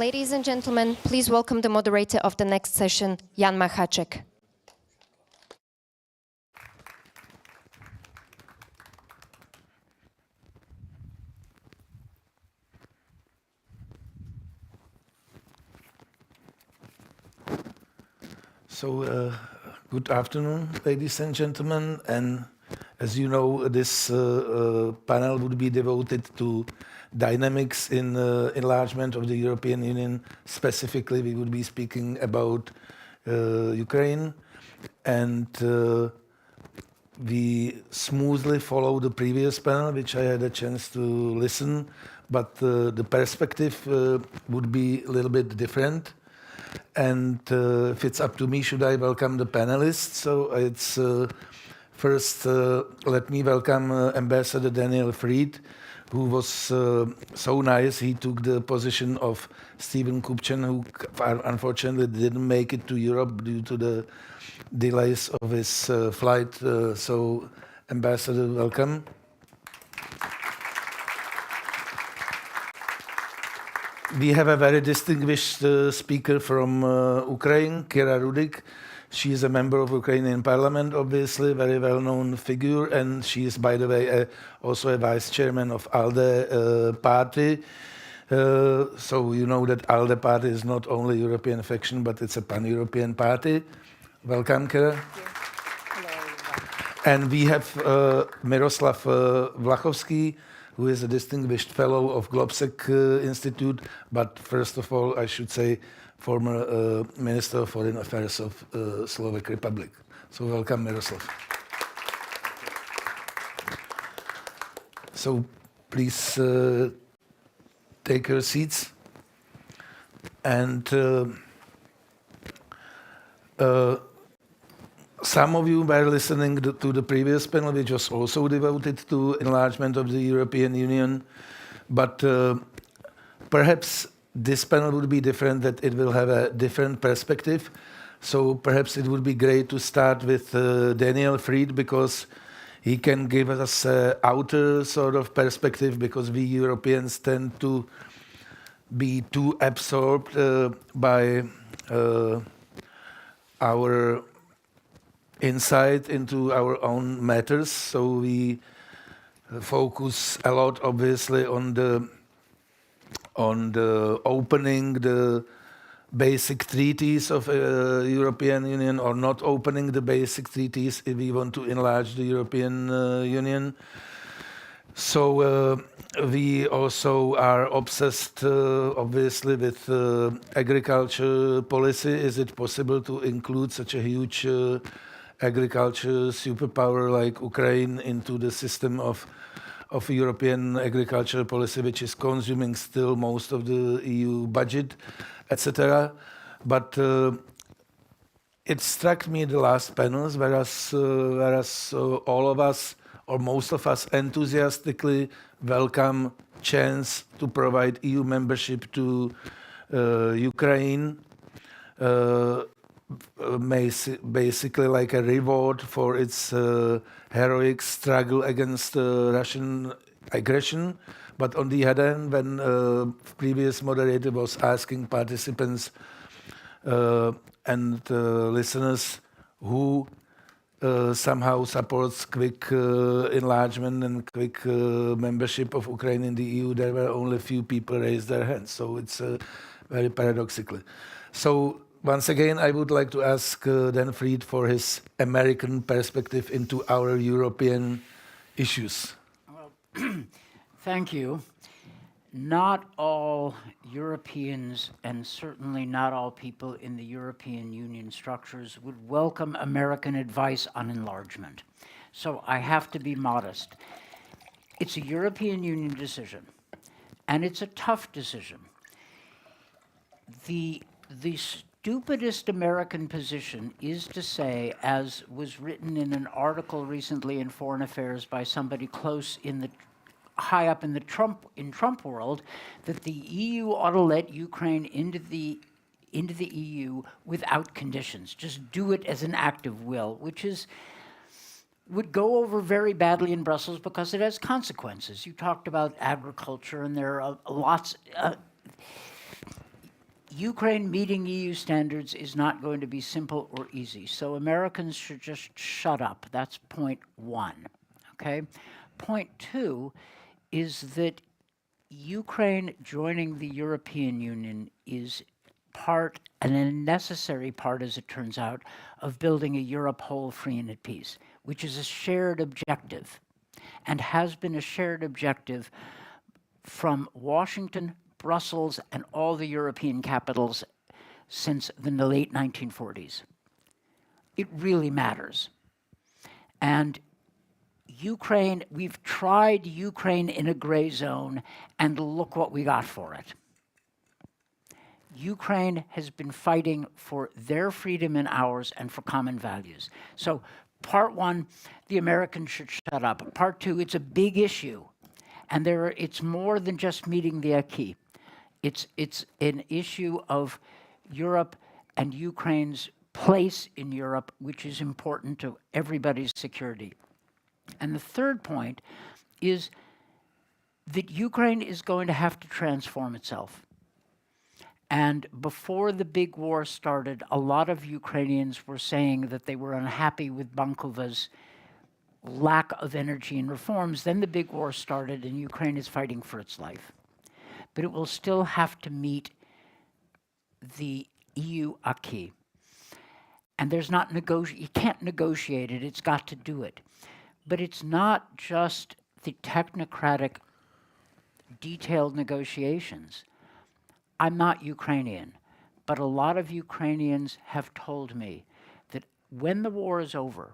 Ladies and gentlemen, please welcome the moderator of the next session, Jan Macháček. So, good afternoon, ladies and gentlemen, and as you know, this panel would be devoted to dynamics in enlargement of the European Union. Specifically, we would be speaking about Ukraine, and we smoothly follow the previous panel, which I had a chance to listen, but the perspective would be a little bit different. And if it's up to me, should I welcome the panelists? So it's first, let me welcome Ambassador Daniel Fried, who was so nice. He took the position of Stephen Kupchen, who unfortunately didn't make it to Europe due to the delays of his flight. So, Ambassador, welcome. We have a very distinguished speaker from Ukraine, Kira Rudik. She is a member of Ukrainian parliament, obviously, very well-known figure, and she is, by the way, also a vice chairman of ALDE party. So you know that ALDE party is not only European faction, but it's a pan-European party. Welcome, Kira. Hello, everyone. And we have Miroslav Wlachovský, who is a distinguished fellow of GLOBSEC Institute, but first of all, I should say, former Minister of Foreign Affairs of Slovak Republic. So welcome, Miroslav. So please take your seats. And some of you were listening to the previous panel, which was also devoted to enlargement of the European Union. But perhaps this panel would be different, that it will have a different perspective. So perhaps it would be great to start with Daniel Fried, because he can give us an outer sort of perspective, because we Europeans tend to be too absorbed by our insight into our own matters. So we focus a lot, obviously, on the opening the basic treaties of European Union, or not opening the basic treaties if we want to enlarge the European Union. So we also are obsessed, obviously, with agriculture policy. Is it possible to include such a huge agriculture superpower like Ukraine into the system of European agricultural policy, which is consuming still most of the EU budget, etc. But it struck me the last panels, whereas all of us, or most of us, enthusiastically welcome chance to provide EU membership to Ukraine, basically like a reward for its heroic struggle against Russian aggression. But on the other hand, when previous moderator was asking participants and listeners who somehow supports quick enlargement and quick membership of Ukraine in the EU, there were only a few people raised their hands. So it's very paradoxical. So once again, I would like to ask Dan Fried for his American perspective into our European issues. Well, thank you. Not all Europeans, and certainly not all people in the European Union structures, would welcome American advice on enlargement. So I have to be modest. It's a European Union decision, and it's a tough decision. The stupidest American position is to say, as was written in an article recently in Foreign Affairs by somebody high up in the Trump world, that the EU ought to let Ukraine into the EU without conditions. Just do it as an act of will, which would go over very badly in Brussels because it has consequences. You talked about agriculture, and there are lots. Ukraine meeting EU standards is not going to be simple or easy. So Americans should just shut up. That's point one, okay? Point two is that Ukraine joining the European Union is part, and a necessary part, as it turns out, of building a Europe whole, free, and at peace, which is a shared objective, and has been a shared objective from Washington, Brussels, and all the European capitals since the late 1940s. It really matters. And Ukraine, we've tried Ukraine in a gray zone, and look what we got for it. Ukraine has been fighting for their freedom and ours and for common values. So part one, the Americans should shut up. Part two, it's a big issue. And it's more than just meeting the acquis. It's an issue of Europe and Ukraine's place in Europe, which is important to everybody's security. And the third point is that Ukraine is going to have to transform itself. And before the big war started, a lot of Ukrainians were saying that they were unhappy with Bankova's lack of energy and reforms. Then the big war started, and Ukraine is fighting for its life. But it will still have to meet the EU acquis. And you can't negotiate it, it's got to do it. But it's not just the technocratic, detailed negotiations. I'm not Ukrainian, but a lot of Ukrainians have told me that when the war is over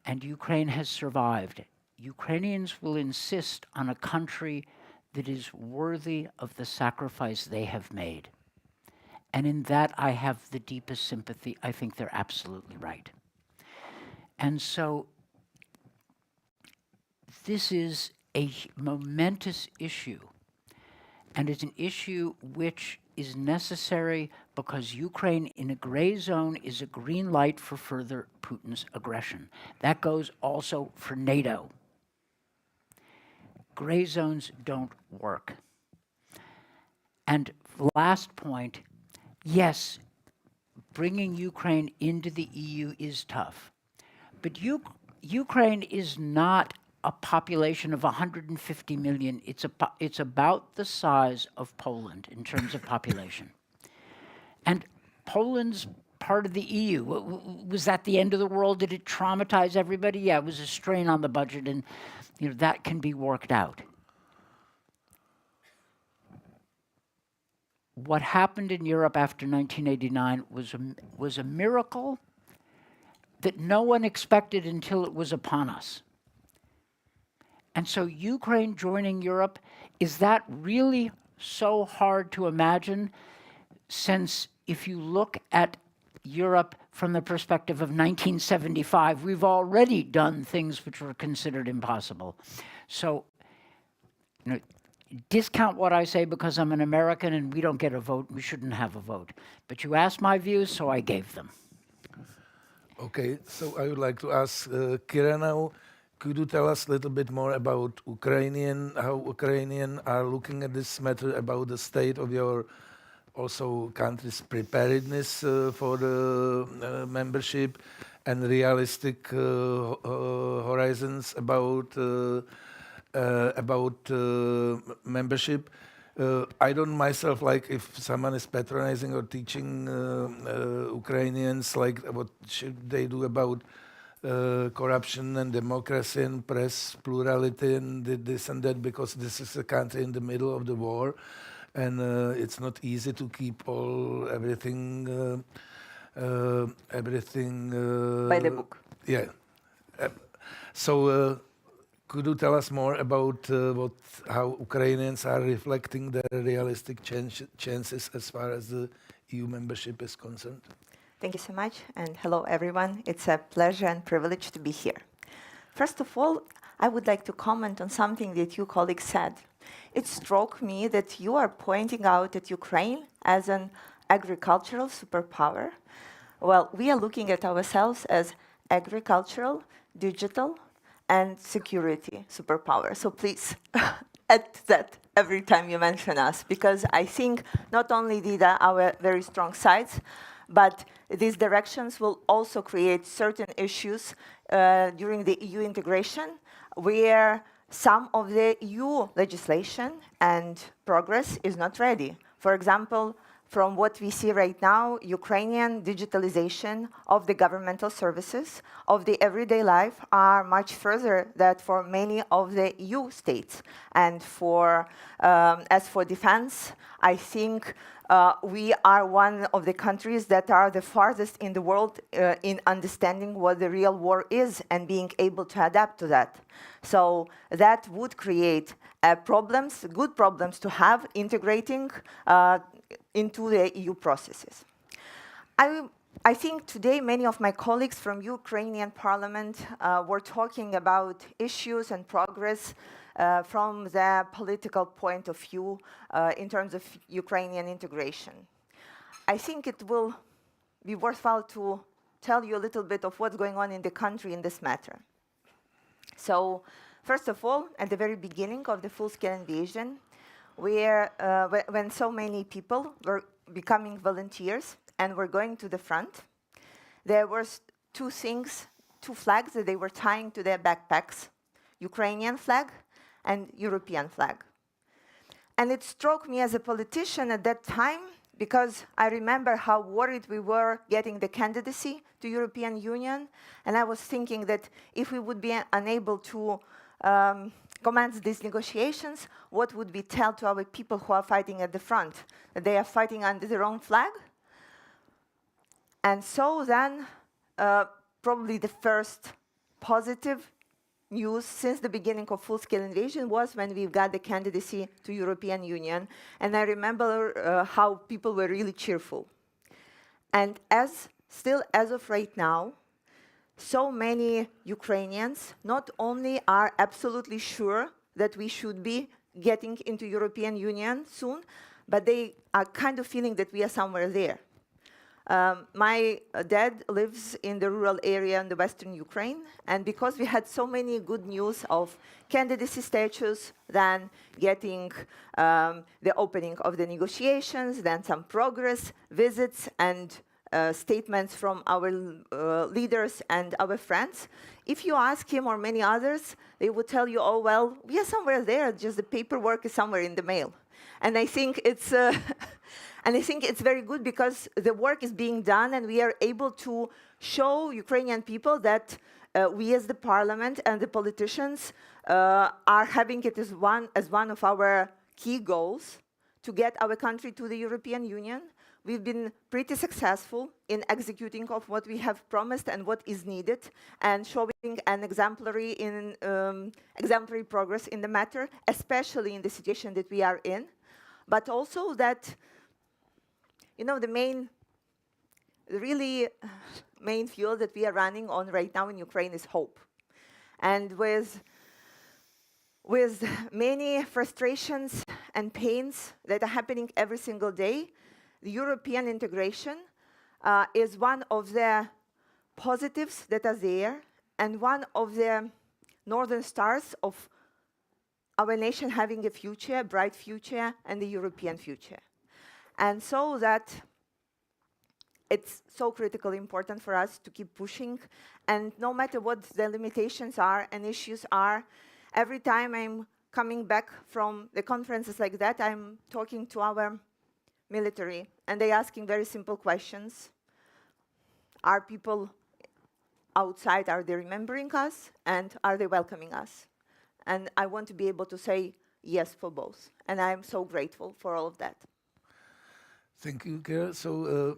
and Ukraine has survived, Ukrainians will insist on a country that is worthy of the sacrifice they have made. And in that, I have the deepest sympathy. I think they're absolutely right. And so this is a momentous issue. And it's an issue which is necessary because Ukraine in a gray zone is a green light for further Putin's aggression. That goes also for NATO. Gray zones don't work. And last point, yes, bringing Ukraine into the EU is tough. But Ukraine is not a population of 150 million. It's about the size of Poland in terms of population. And Poland's part of the EU. Was that the end of the world? Did it traumatize everybody? Yeah, it was a strain on the budget, and that can be worked out. What happened in Europe after 1989 was a miracle that no one expected until it was upon us. And so Ukraine joining Europe, is that really so hard to imagine? Since if you look at Europe from the perspective of 1975, we've already done things which were considered impossible. So, discount what I say because I'm an American and we don't get a vote, we shouldn't have a vote. But you asked my views, so I gave them. Okay, so I would like to ask Kira now. Could you tell us a little bit more about how Ukrainians are looking at this matter, about the state of your also country's preparedness for the membership and realistic horizons about membership? I don't myself like if someone is patronizing or teaching Ukrainians like what should they do about corruption and democracy and press plurality and this and that, because this is a country in the middle of the war, and it's not easy to keep everything by the book. Yeah. So could you tell us more about how Ukrainians are reflecting their realistic chances as far as the EU membership is concerned? Thank you so much, and hello everyone. It's a pleasure and privilege to be here. First of all, I would like to comment on something that you colleagues said. It struck me that you are pointing out at Ukraine as an agricultural superpower. Well, we are looking at ourselves as agricultural, digital, and security superpower. So please add that every time you mention us, because I think not only these are our very strong sides, but these directions will also create certain issues during the EU integration, where some of the EU legislation and progress is not ready. For example, from what we see right now, Ukrainian digitalization of the governmental services, of the everyday life, are much further than for many of the EU states. And as for defense, I think we are one of the countries that are the farthest in the world in understanding what the real war is and being able to adapt to that. So that would create problems, good problems to have, integrating into the EU processes. I think today many of my colleagues from Ukrainian parliament were talking about issues and progress from the political point of view in terms of Ukrainian integration. I think it will be worthwhile to tell you a little bit of what's going on in the country in this matter. So, first of all, at the very beginning of the full-scale invasion, when so many people were becoming volunteers and were going to the front, there were two flags that they were tying to their backpacks: Ukrainian flag and European flag. And it struck me as a politician at that time, because I remember how worried we were getting the candidacy to European Union, and I was thinking that if we would be unable to commence these negotiations, what would we tell to our people who are fighting at the front? That they are fighting under their own flag? And so then, probably the first positive news since the beginning of full-scale invasion was when we got the candidacy to European Union. And I remember how people were really cheerful. And still as of right now, so many Ukrainians not only are absolutely sure that we should be getting into European Union soon, but they are kind of feeling that we are somewhere there. My dad lives in the rural area in the western Ukraine, and because we had so many good news of candidacy status, then getting the opening of the negotiations, then some progress, visits, and statements from our leaders and our friends, if you ask him or many others, they would tell you, oh, well, we are somewhere there, just the paperwork is somewhere in the mail. And I think it's very good because the work is being done and we are able to show Ukrainian people that we as the parliament and the politicians are having it as one of our key goals to get our country to the European Union. We've been pretty successful in executing of what we have promised and what is needed, and showing an exemplary progress in the matter, especially in the situation that we are in. But also that, you know, the really main fuel that we are running on right now in Ukraine is hope. And with many frustrations and pains that are happening every single day, the European integration is one of the positives that are there, and one of the northern stars of our nation having a future, a bright future, and the European future. And so that it's so critically important for us to keep pushing, and no matter what the limitations are and issues are, every time I'm coming back from the conferences like that, I'm talking to our military, and they're asking very simple questions. Are people outside, are they remembering us, and are they welcoming us? And I want to be able to say yes for both, and I'm so grateful for all of that. Thank you, Kira. So,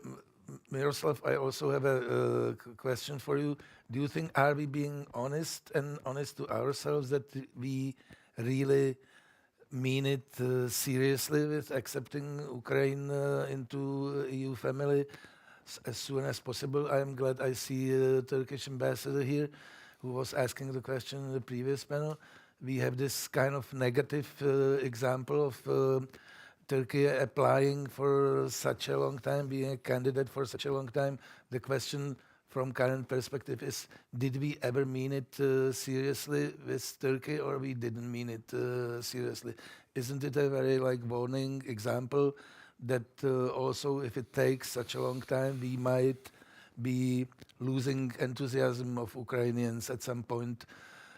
Miroslav, I also have a question for you. Do you think, are we being honest to ourselves that we really mean it seriously with accepting Ukraine into EU family as soon as possible? I am glad I see a Turkish ambassador here who was asking the question in the previous panel. We have this kind of negative example of Turkey applying for such a long time, being a candidate for such a long time. The question from current perspective is, did we ever mean it seriously with Turkey, or we didn't mean it seriously? isn't it a very warning example that also if it takes such a long time, we might be losing enthusiasm of Ukrainians at some point?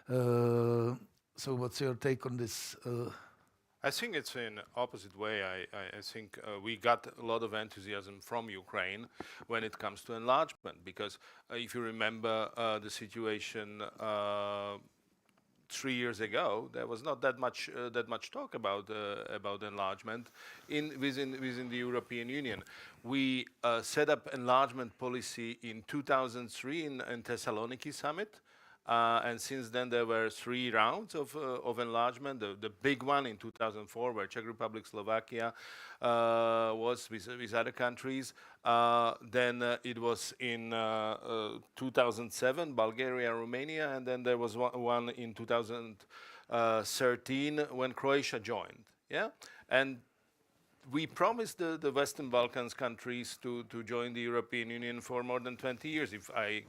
So what's your take on this? I think it's in opposite way. I think we got a lot of enthusiasm from Ukraine when it comes to enlargement, because if you remember the situation 3 years ago, there was not that much talk about enlargement within the European Union. We set up enlargement policy in 2003 in Thessaloniki summit. And since then, there were 3 rounds of enlargement. The big one in 2004, where Czech Republic, Slovakia was with other countries. Then it was in 2007, Bulgaria, Romania, and then there was one in 2013 when Croatia joined. Yeah, and we promised the Western Balkans countries to join the European Union for more than 20 years, if I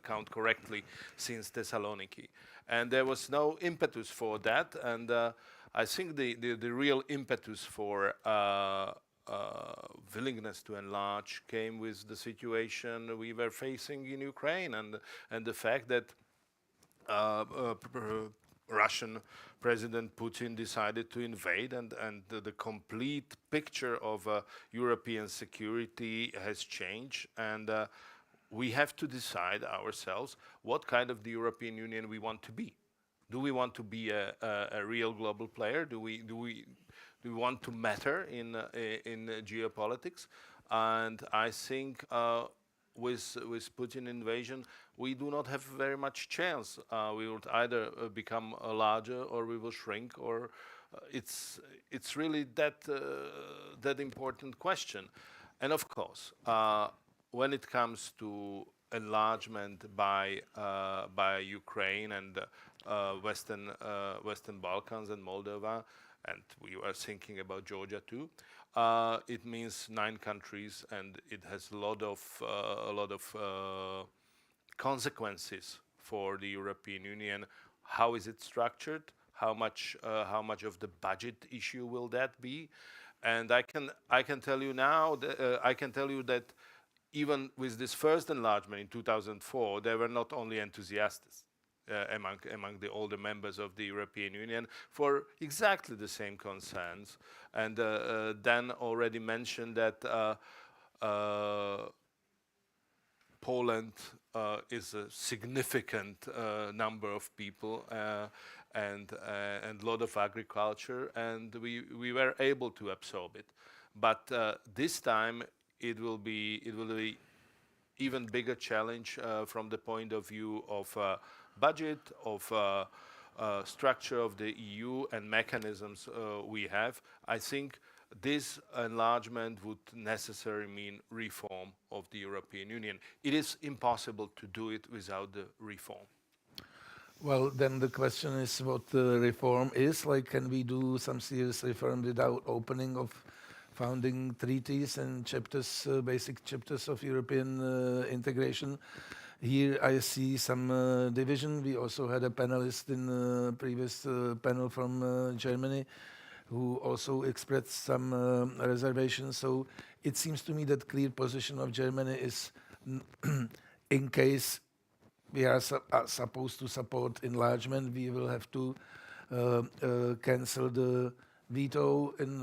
count correctly, since Thessaloniki. And there was no impetus for that. And I think the real impetus for willingness to enlarge came with the situation we were facing in Ukraine, and the fact that Russian President Putin decided to invade, and the complete picture of European security has changed, and we have to decide ourselves what kind of the European Union we want to be. Do we want to be a real global player? Do we want to matter in geopolitics? And I think with Putin invasion, we do not have very much chance. We would either become larger, or we will shrink, or it's really that important question. And of course, when it comes to enlargement by Ukraine and Western Balkans and Moldova, and we were thinking about Georgia too. It means 9 countries, and it has a lot of consequences for the European Union. How is it structured? How much of the budget issue will that be? And I can tell you now that even with this first enlargement in 2004, there were not only enthusiasts among the older members of the European Union for exactly the same concerns. And Dan already mentioned that Poland is a significant number of people and a lot of agriculture, and we were able to absorb it. But this time it will be even bigger challenge from the point of view of budget, of structure of the EU and mechanisms we have. I think this enlargement would necessarily mean reform of the European Union. It is impossible to do it without the reform. Well, then the question is what the reform is. Can we do some serious reform without opening of founding treaties and chapters, basic chapters of European integration? Here I see some division. We also had a panelist in the previous panel from Germany who also expressed some reservations. So it seems to me that clear position of Germany is in case we are supposed to support enlargement, we will have to cancel the veto in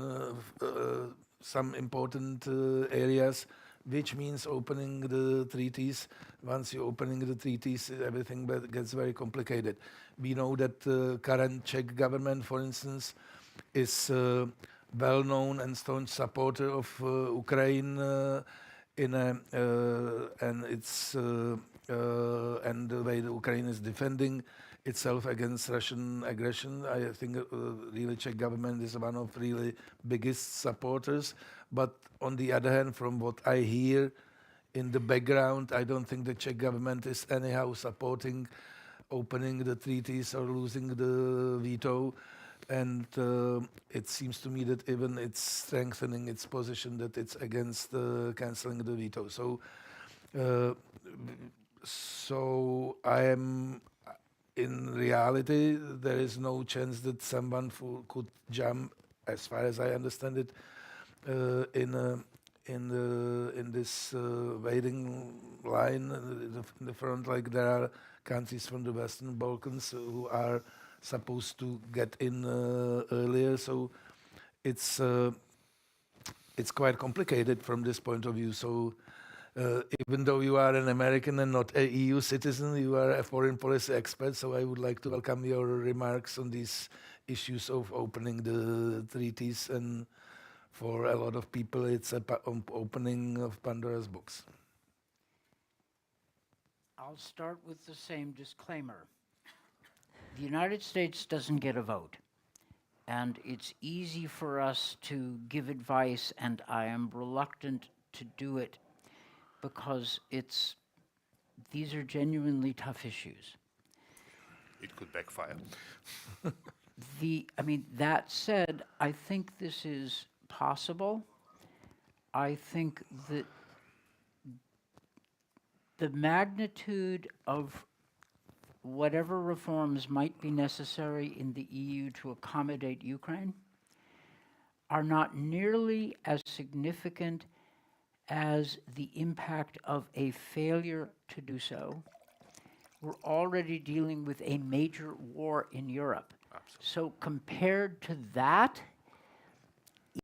some important areas, which means opening the treaties. Once you're opening the treaties, everything gets very complicated. We know that the current Czech government, for instance, is well-known and staunch supporter of Ukraine and the way the Ukraine is defending itself against Russian aggression. I think really Czech government is one of really biggest supporters. But on the other hand, from what I hear in the background, I don't think the Czech government is anyhow supporting opening the treaties or losing the veto. And it seems to me that even it's strengthening its position that it's against canceling the veto. So I am in reality, there is no chance that someone could jump, as far as I understand it, in this waiting line in the front. Like there are countries from the Western Balkans who are supposed to get in earlier. So it's quite complicated from this point of view. So even though you are an American and not a EU citizen, you are a foreign policy expert. So I would like to welcome your remarks on these issues of opening the treaties, and for a lot of people, it's a opening of Pandora's box. I'll start with the same disclaimer. The United States doesn't get a vote, and it's easy for us to give advice, and I am reluctant to do it because these are genuinely tough issues. It could backfire. That said, I think this is possible. I think that the magnitude of whatever reforms might be necessary in the EU to accommodate Ukraine are not nearly as significant as the impact of a failure to do so. We're already dealing with a major war in Europe. Absolutely. So compared to that,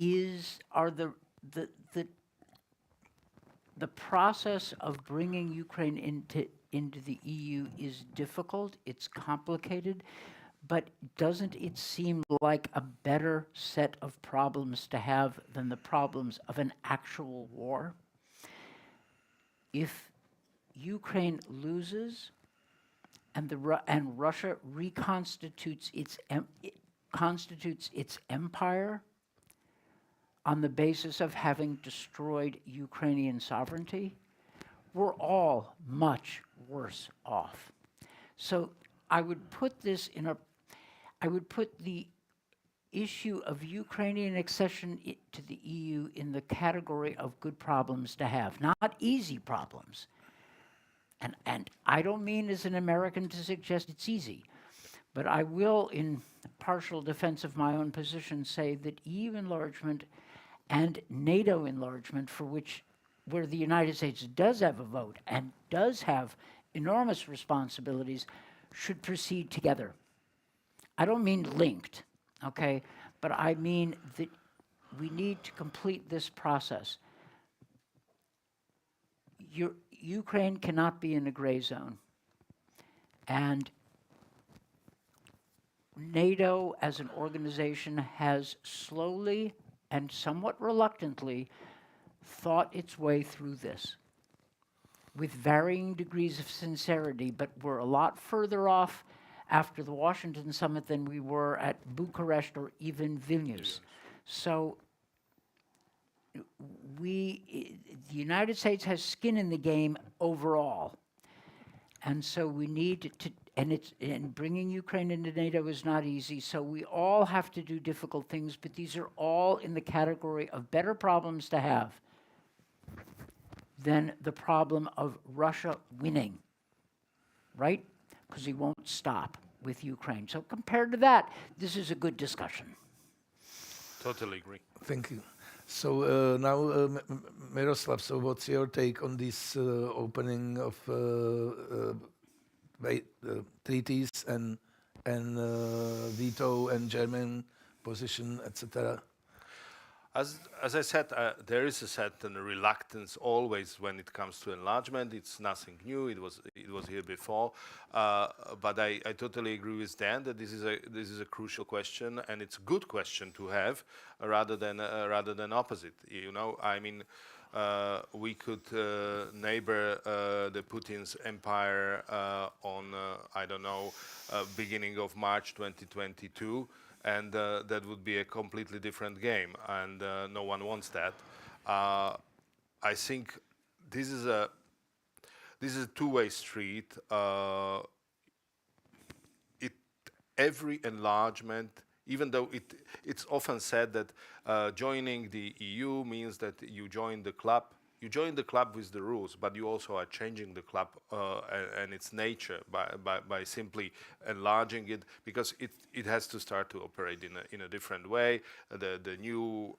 the process of bringing Ukraine into the EU is difficult, it's complicated, but doesn't it seem like a better set of problems to have than the problems of an actual war? If Ukraine loses and Russia reconstitutes its empire on the basis of having destroyed Ukrainian sovereignty, we're all much worse off. So I would put the issue of Ukrainian accession to the EU in the category of good problems to have, not easy problems. And I don't mean as an American to suggest it's easy, but I will, in partial defense of my own position, say that EU enlargement and NATO enlargement, where the United States does have a vote and does have enormous responsibilities, should proceed together. I don't mean linked, okay? But I mean that we need to complete this process. Ukraine cannot be in a gray zone. And NATO as an organization has slowly and somewhat reluctantly thought its way through this with varying degrees of sincerity, but we're a lot further off after the Washington summit than we were at Bucharest or even Vilnius. So the United States has skin in the game overall. And so we need to, and bringing Ukraine into NATO is not easy, so we all have to do difficult things, but these are all in the category of better problems to have than the problem of Russia winning, right? Because he won't stop with Ukraine. So compared to that, this is a good discussion. Totally agree. Thank you. So now, Miroslav, so what's your take on this opening of treaties and veto and German position, etc.? As I said, there is a certain reluctance always when it comes to enlargement. It's nothing new. It was here before, but I totally agree with Dan that this is a crucial question, and it's a good question to have rather than opposite. You know, I mean, we could neighbor the Putin's empire on I don't know, beginning of March 2022. And that would be a completely different game, and no one wants that. I think this is a two-way street. Every enlargement, even though it's often said that joining the EU means that you join the club, you join the club with the rules, but you also are changing the club and its nature by simply enlarging it, because it has to start to operate in a different way. The new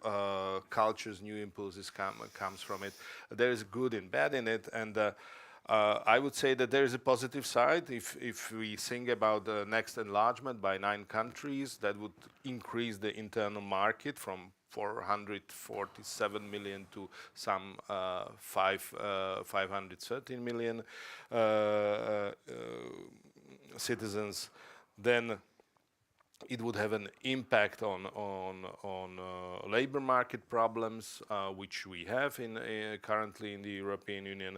cultures, new impulses comes from it. There is good and bad in it, and I would say that there is a positive side. If we think about the next enlargement by 9 countries, that would increase the internal market from 447 million to some 513 million citizens. Then it would have an impact on labor market problems, which we have currently in the European Union.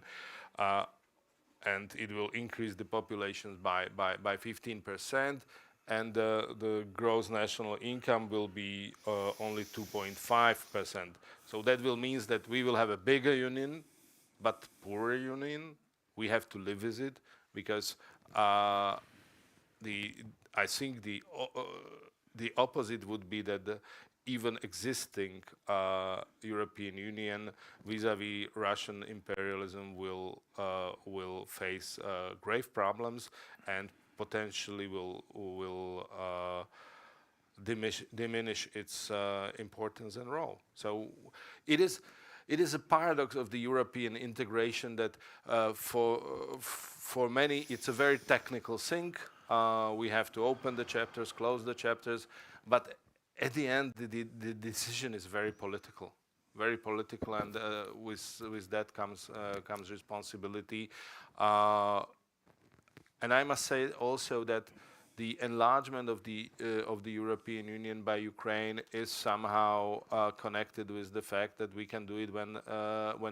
And it will increase the population by 15%, and the gross national income will be only 2.5%. So that will mean that we will have a bigger union, but poorer union. We have to live with it, because I think the opposite would be that the even existing European Union vis-à-vis Russian imperialism will face grave problems, and potentially will diminish its importance and role. So it is a paradox of the European integration that for many it's a very technical thing. We have to open the chapters, close the chapters, but at the end, the decision is very political, and with that comes responsibility. And I must say also that the enlargement of the European Union by Ukraine is somehow connected with the fact that we can do it when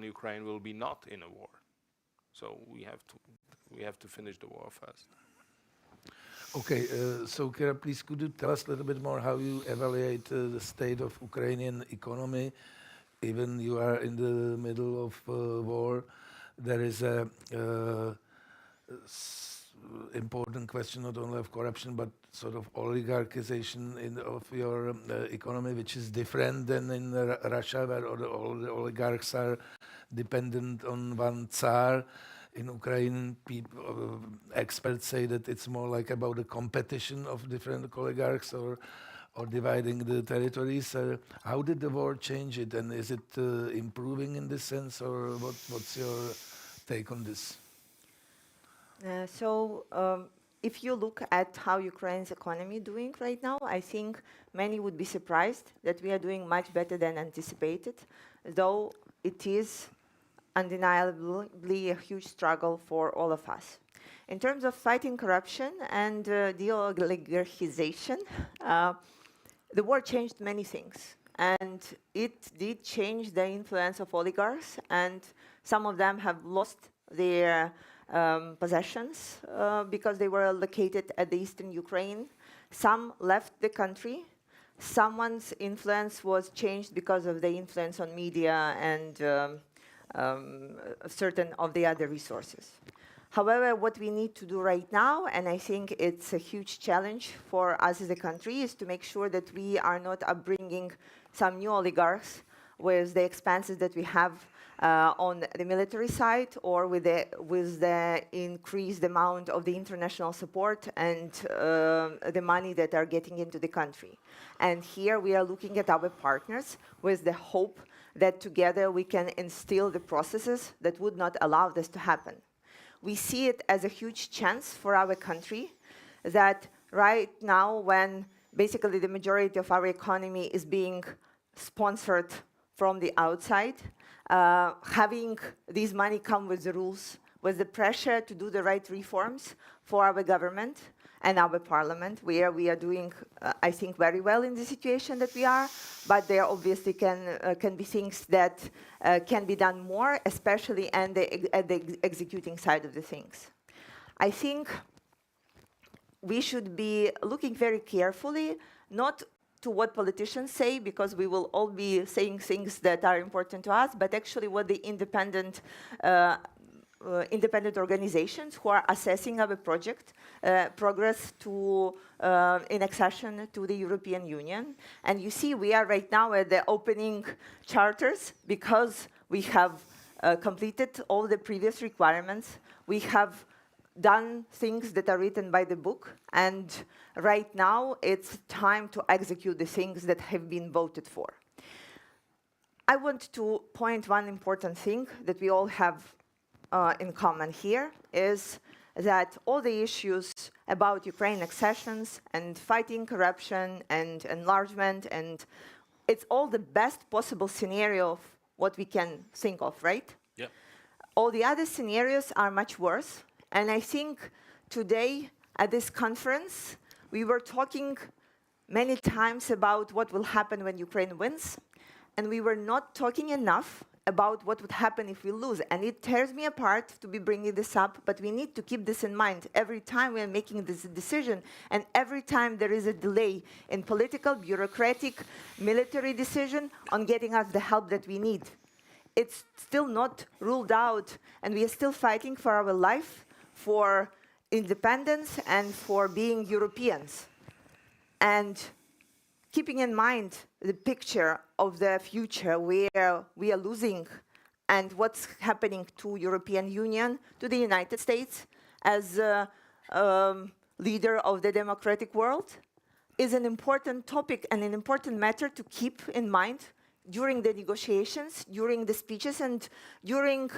Ukraine will be not in a war. So we have to finish the war first. Okay, so Kira, please could you tell us a little bit more how you evaluate the state of Ukrainian economy, even you are in the middle of war. There is a important question not only of corruption but sort of oligarchization of your economy, which is different than in Russia, where all the oligarchs are dependent on one Tsar. In Ukraine, experts say that it's more like about a competition of different oligarchs or dividing the territories. How did the war change it, and is it improving in this sense, or what's your take on this? If you look at how Ukraine's economy is doing right now, I think many would be surprised that we are doing much better than anticipated, though it is undeniably a huge struggle for all of us. In terms of fighting corruption and de-oligarchization, the war changed many things, and it did change the influence of oligarchs, and some of them have lost their possessions because they were located at the eastern Ukraine. Some left the country. Someone's influence was changed because of the influence on media and certain of the other resources. However, what we need to do right now, and I think it's a huge challenge for us as a country, is to make sure that we are not upbringing some new oligarchs with the expenses that we have on the military side, or with the increased amount of the international support and the money that are getting into the country. And here we are looking at our partners with the hope that together we can instill the processes that would not allow this to happen. We see it as a huge chance for our country that right now, when basically the majority of our economy is being sponsored from the outside, having this money come with the rules, with the pressure to do the right reforms for our government and our parliament, where we are doing, I think, very well in the situation that we are, but there obviously can be things that can be done more, especially at the executing side of the things. I think we should be looking very carefully, not to what politicians say, because we will all be saying things that are important to us, but actually what the independent organizations who are assessing our progress in accession to the European Union. And you see, we are right now at the opening charters because we have completed all the previous requirements. We have done things that are written by the book, and right now it's time to execute the things that have been voted for. I want to point one important thing that we all have in common here is that all the issues about Ukraine accessions and fighting corruption and enlargement, and it's all the best possible scenario of what we can think of, right? Yeah. All the other scenarios are much worse. And I think today at this conference, we were talking many times about what will happen when Ukraine wins. And we were not talking enough about what would happen if we lose. And it tears me apart to be bringing this up, but we need to keep this in mind every time we are making this decision and every time there is a delay in political, bureaucratic, military decision on getting us the help that we need. It's still not ruled out, and we are still fighting for our life, for independence, and for being Europeans. And keeping in mind the picture of the future where we are losing and what's happening to European Union, to the United States as a leader of the democratic world, is an important topic and an important matter to keep in mind during the negotiations, during the speeches, and during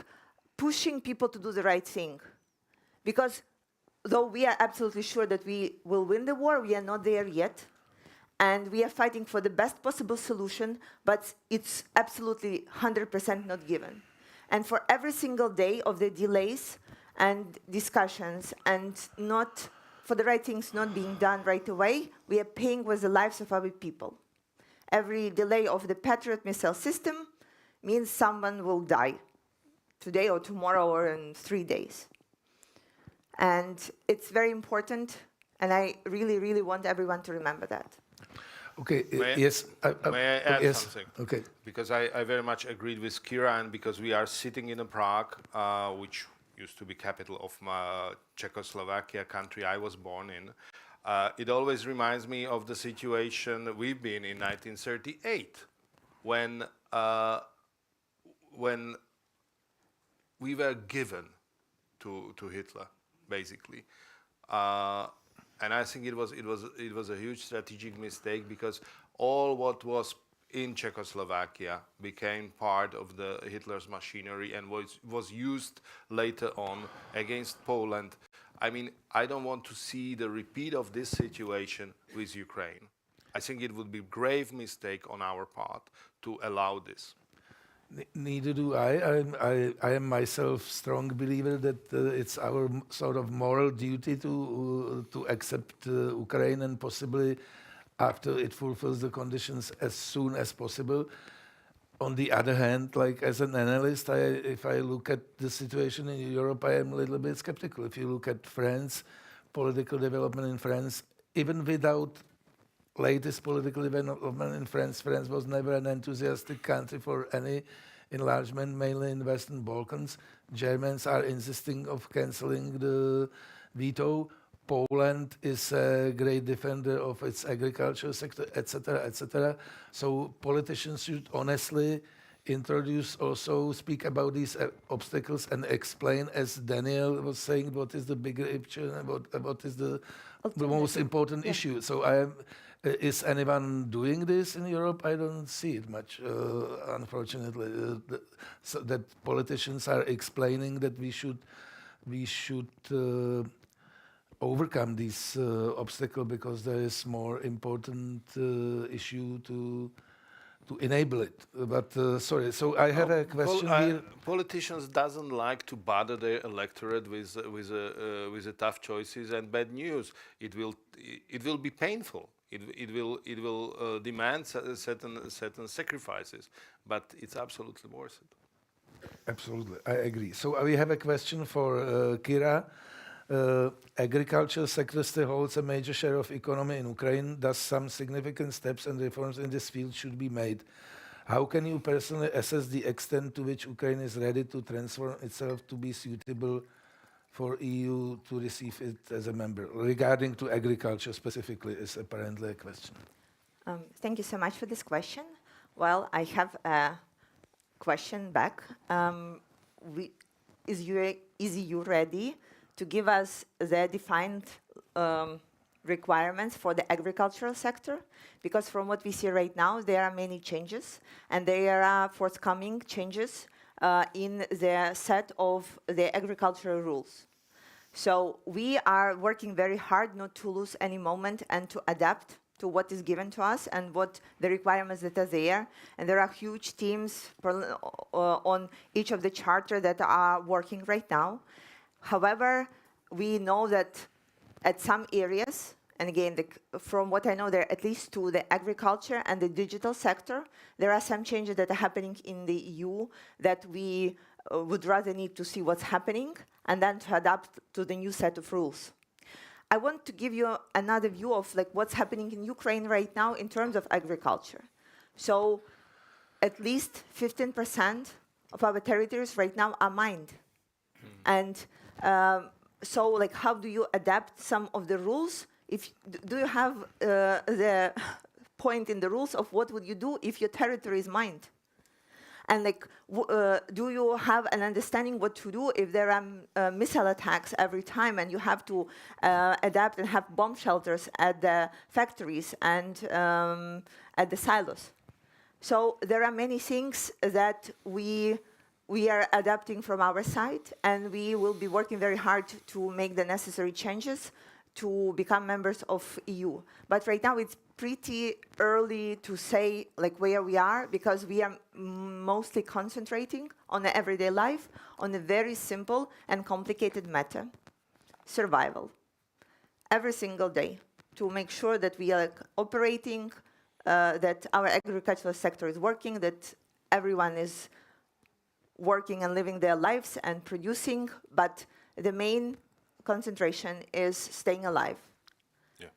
pushing people to do the right thing. Because though we are absolutely sure that we will win the war, we are not there yet. And we are fighting for the best possible solution, but it's absolutely 100% not given. And for every single day of the delays and discussions and not for the right things not being done right away, we are paying with the lives of our people. Every delay of the Patriot missile system means someone will die today or tomorrow or in 3 days. And it's very important, and I really, really want everyone to remember that. Okay, May I add yes, something? okay. Because I very much agreed with Kira, and because we are sitting in Prague, which used to be capital of my Czechoslovakia, country I was born in, it always reminds me of the situation we've been in 1938, when we were given to Hitler, basically. And I think it was a huge strategic mistake, because all what was in Czechoslovakia became part of the Hitler's machinery and was used later on against Poland. I mean, I don't want to see the repeat of this situation with Ukraine. I think it would be a grave mistake on our part to allow this. Neither do I. I am myself strong believer that it's our sort of moral duty to accept Ukraine, and possibly after it fulfills the conditions as soon as possible. On the other hand, like as an analyst, if I look at the situation in Europe, I am a little bit skeptical. If you look at France, political development in France, even without latest political development in France, France was never an enthusiastic country for any enlargement, mainly in Western Balkans. Germans are insisting of cancelling the veto. Poland is a great defender of its agricultural sector, etc., etc. So politicians should honestly speak about these obstacles and explain, as Daniel was saying, what is the bigger picture and what is the most important issue. So is anyone doing this in Europe? I don't see it much, unfortunately. So that politicians are explaining that we should overcome this obstacle because there is more important issue to enable it. But sorry, so I have a question here. Politicians doesn't like to bother their electorate with tough choices and bad news. It will be painful. It will demand certain sacrifices, but it's absolutely worth it. Absolutely, I agree. So we have a question for Kira. Agriculture sector still holds a major share of economy in Ukraine. Thus, some significant steps and reforms in this field should be made. How can you personally assess the extent to which Ukraine is ready to transform itself to be suitable for EU to receive it as a member? Regarding to agriculture specifically is apparently a question. Thank you so much for this question. Well, I have a question back. is EU ready to give us the defined requirements for the agricultural sector? Because from what we see right now, there are many changes, and there are forthcoming changes in the set of the agricultural rules. So we are working very hard not to lose any moment and to adapt to what is given to us and what the requirements that are there. And there are huge teams on each of the charter that are working right now. However, we know that at some areas, and again, from what I know, there are at least two, the agriculture and the digital sector, there are some changes that are happening in the EU that we would rather need to see what's happening and then to adapt to the new set of rules. I want to give you another view of like what's happening in Ukraine right now in terms of agriculture. So at least 15% of our territories right now are mined. And so like how do you adapt some of the rules? Do you have the point in the rules of what would you do if your territory is mined? And like, do you have an understanding what to do if there are missile attacks every time and you have to adapt and have bomb shelters at the factories and at the silos? So there are many things that we are adapting from our side, and we will be working very hard to make the necessary changes to become members of EU. But right now it's pretty early to say like where we are, because we are mostly concentrating on the everyday life, on a very simple and complicated matter, survival, every single day, to make sure that we are operating, that our agricultural sector is working, that everyone is working and living their lives and producing, but the main concentration is staying alive. Yeah.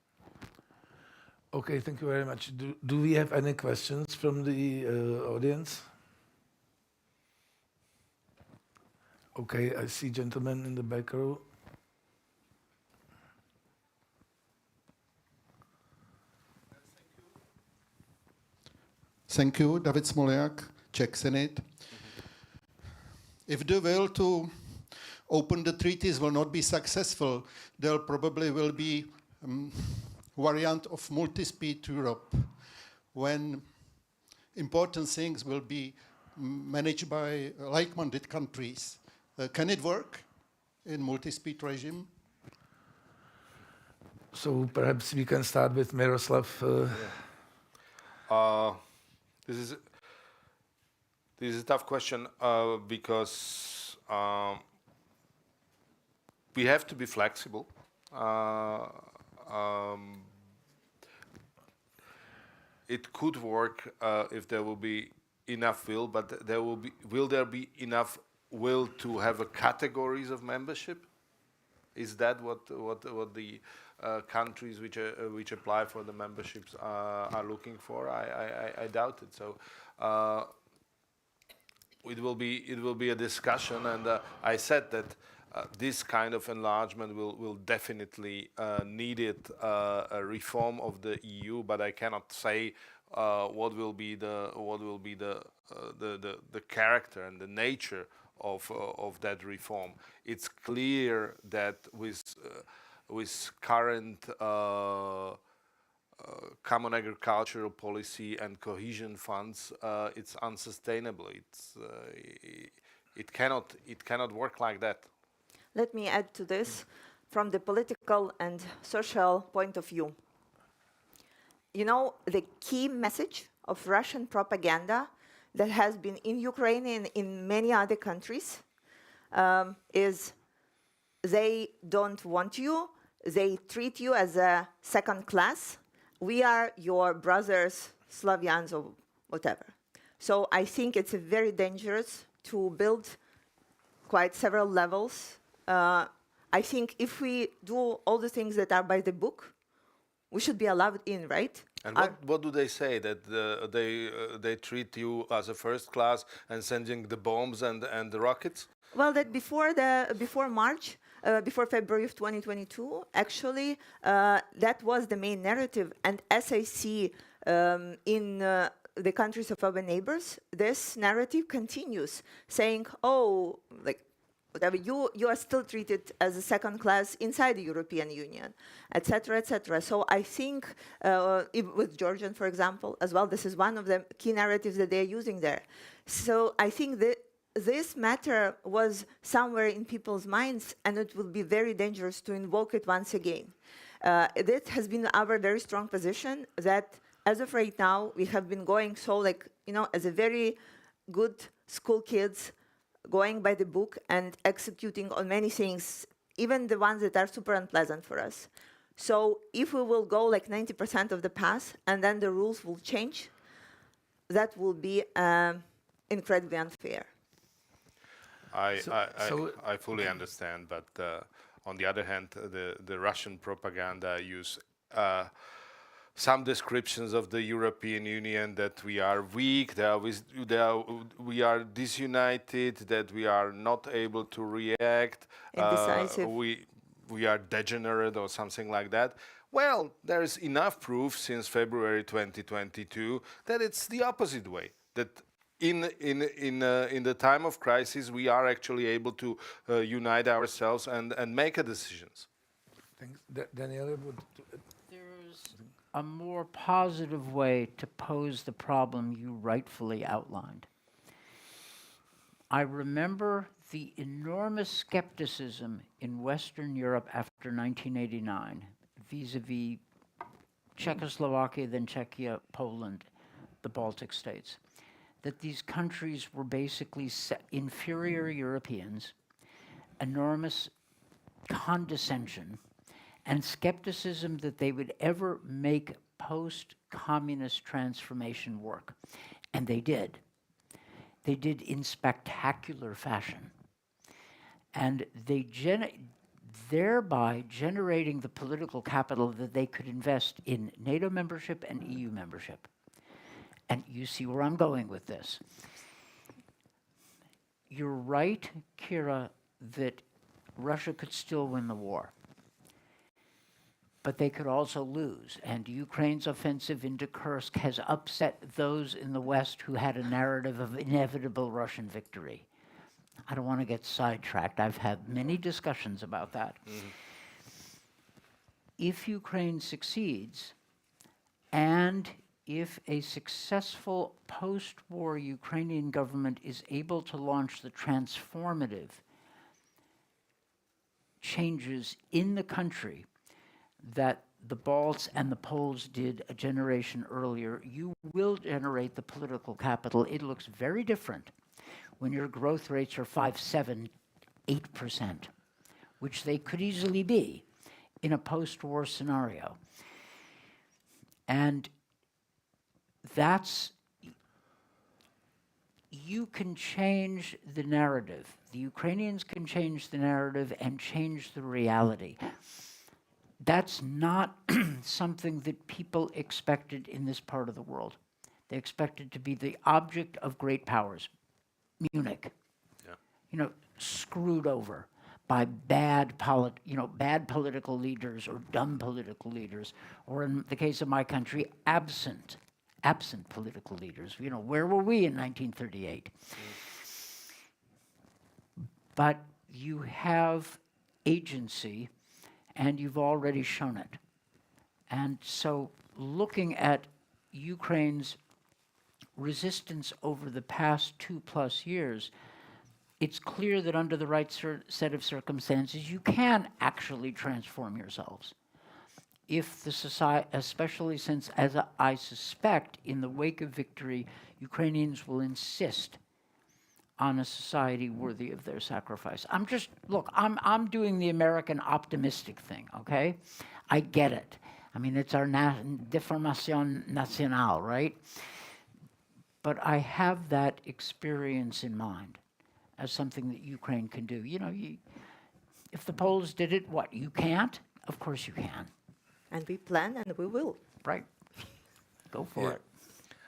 Okay, thank you very much. Do we have any questions from the audience? Okay, I see gentlemen in the back row. Thank you, David Smoliak, Czech Senate. If the will to open the treaties will not be successful, there probably will be variant of multi-speed Europe, when important things will be managed by like-minded countries. Can it work in multi-speed regime? So perhaps we can start with Miroslav. This is a tough question because we have to be flexible. It could work if there will be enough will, but will there be enough will to have a categories of membership? Is that what the countries which apply for the memberships are looking for? I doubt it. So it will be a discussion, and I said that this kind of enlargement will definitely need a reform of the EU, but I cannot say what will be the character and the nature of that reform. It's clear that with current common agricultural policy and cohesion funds, it's unsustainable. It cannot work like that. Let me add to this from the political and social point of view. You know, the key message of Russian propaganda that has been in Ukraine and in many other countries is they don't want you, they treat you as a second class. We are your brothers, Slavians or whatever. So I think it's very dangerous to build quite several levels. I think if we do all the things that are by the book, we should be allowed in, right? And what do they say? That they treat you as a first class and sending the bombs and the rockets? Well, that before March, before February of 2022, actually, that was the main narrative. And as I see in the countries of our neighbors, this narrative continues, saying, oh, like, whatever, you are still treated as a second class inside the European Union, etc., etc. So I think with Georgian, for example, as well, this is one of the key narratives that they're using there. So I think that this matter was somewhere in people's minds, and it will be very dangerous to invoke it once again. That has been our very strong position, that as of right now, we have been going so, like, you know, as a very good school kids, going by the book and executing on many things, even the ones that are super unpleasant for us. So if we will go like 90% of the path and then the rules will change, that will be incredibly unfair. I fully understand, but on the other hand, the Russian propaganda use some descriptions of the European Union that we are weak, we are disunited, that we are not able to react, Indecisive. we are degenerate or something like that. Well, there is enough proof since February 2022 that it's the opposite way. That in the time of crisis, we are actually able to unite ourselves and make decisions. Thanks. Daniela, There's a more positive way to pose the problem you rightfully outlined. I remember the enormous skepticism in Western Europe after 1989, vis-a-vis Czechoslovakia, then Czechia, Poland, the Baltic states, that these countries were basically inferior Europeans, enormous condescension, and skepticism that they would ever make post-communist transformation work. And they did. They did in spectacular fashion. And they thereby generating the political capital that they could invest in NATO membership and EU membership. And you see where I'm going with this. You're right, Kira, that Russia could still win the war. But they could also lose. And Ukraine's offensive into Kursk has upset those in the West who had a narrative of inevitable Russian victory. I don't want to get sidetracked. I've had many discussions about that. Mm-hmm. If Ukraine succeeds, and if a successful post-war Ukrainian government is able to launch the transformative changes in the country that the Balts and the Poles did a generation earlier, you will generate the political capital. It looks very different when your growth rates are 5, 7, 8%, which they could easily be in a post-war scenario. And that's, you can change the narrative. The Ukrainians can change the narrative and change the reality. That's not something that people expected in this part of the world. They expected to be the object of great powers. Munich, screwed over by bad political leaders or dumb political leaders, or in the case of my country, absent political leaders. Where were we in 1938? But you have agency, and you've already shown it. And so looking at Ukraine's resistance over the past 2+ years, it's clear that under the right set of circumstances, you can actually transform yourselves. If the society, especially since, as I suspect, in the wake of victory, Ukrainians will insist on a society worthy of their sacrifice. I'm doing the American optimistic thing, okay? I get it. I mean, it's our déformation nationale, right? But I have that experience in mind as something that Ukraine can do. If the Poles did it, what, you can't? Of course you can. And we plan and we will. Right. Go for it.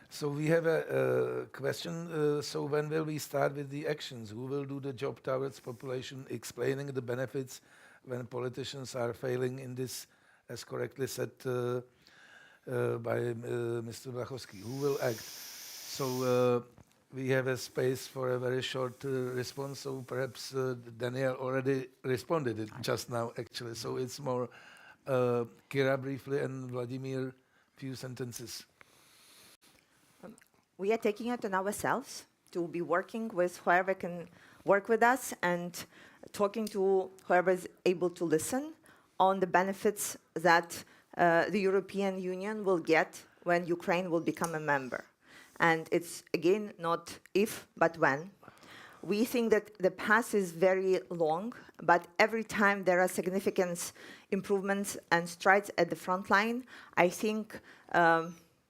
So we have a question. So when will we start with the actions? Who will do the job towards population explaining the benefits when politicians are failing in this, as correctly said by Mr. Wlachovský? Who will act? So we have a space for a very short response. So perhaps Daniel already responded it just now, actually. So it's more Kira briefly and Vladimir, few sentences. We are taking it on ourselves to be working with whoever can work with us and talking to whoever is able to listen on the benefits that the European Union will get when Ukraine will become a member. And it's, again, not if, but when. We think that the path is very long, but every time there are significant improvements and strides at the front line, I think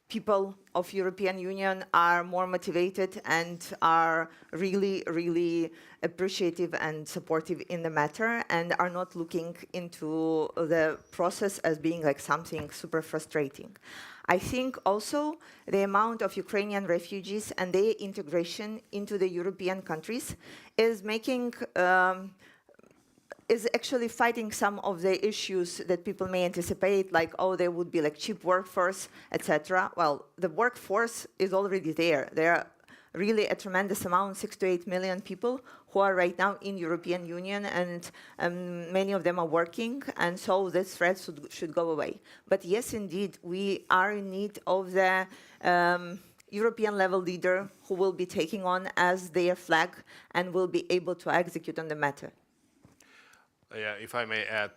people of European Union are more motivated and are really, really appreciative and supportive in the matter and are not looking into the process as being like something super frustrating. I think also the amount of Ukrainian refugees and their integration into the European countries is making is actually fighting some of the issues that people may anticipate, like, oh, there would be like cheap workforce, etc. Well, the workforce is already there. There are really a tremendous amount, 6 to 8 million people who are right now in European Union, and many of them are working, and so this threat should go away. But yes, indeed, we are in need of the European level leader who will be taking on as their flag and will be able to execute on the matter. Yeah, if I may add,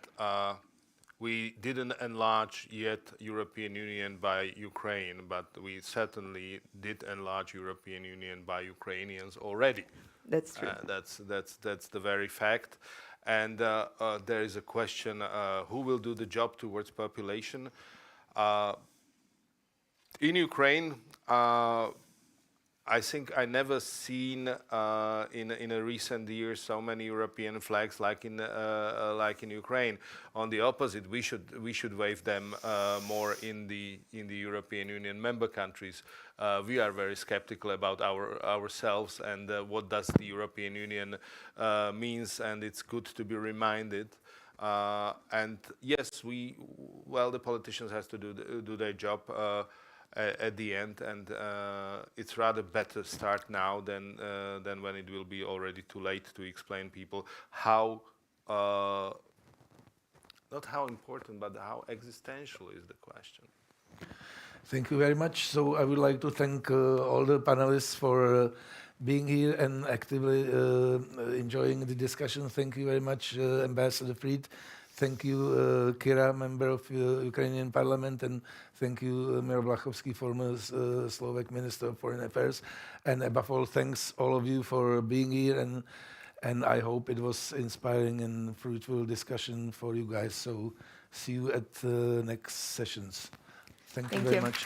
we didn't enlarge yet European Union by Ukraine, but we certainly did enlarge European Union by Ukrainians already. That's true. That's the very fact. And there is a question, who will do the job towards population? In Ukraine, I think I never seen in a recent year so many European flags like in Ukraine. On the opposite, we should wave them more in the European Union member countries. We are very skeptical about ourselves and what does the European Union means, and it's good to be reminded. And yes, the politicians has to do their job. At the end, and it's rather better start now than when it will be already too late to explain people how not how important, but how existential is the question. Thank you very much. So I would like to thank all the panelists for being here and actively enjoying the discussion. Thank you very much, Ambassador Fried. Thank you, Kira, member of Ukrainian Parliament, and thank you, Wlachovský, former Slovak Minister of Foreign Affairs. And above all, thanks all of you for being here, and I hope it was inspiring and fruitful discussion for you guys. So see you at the next sessions. Thank you very much.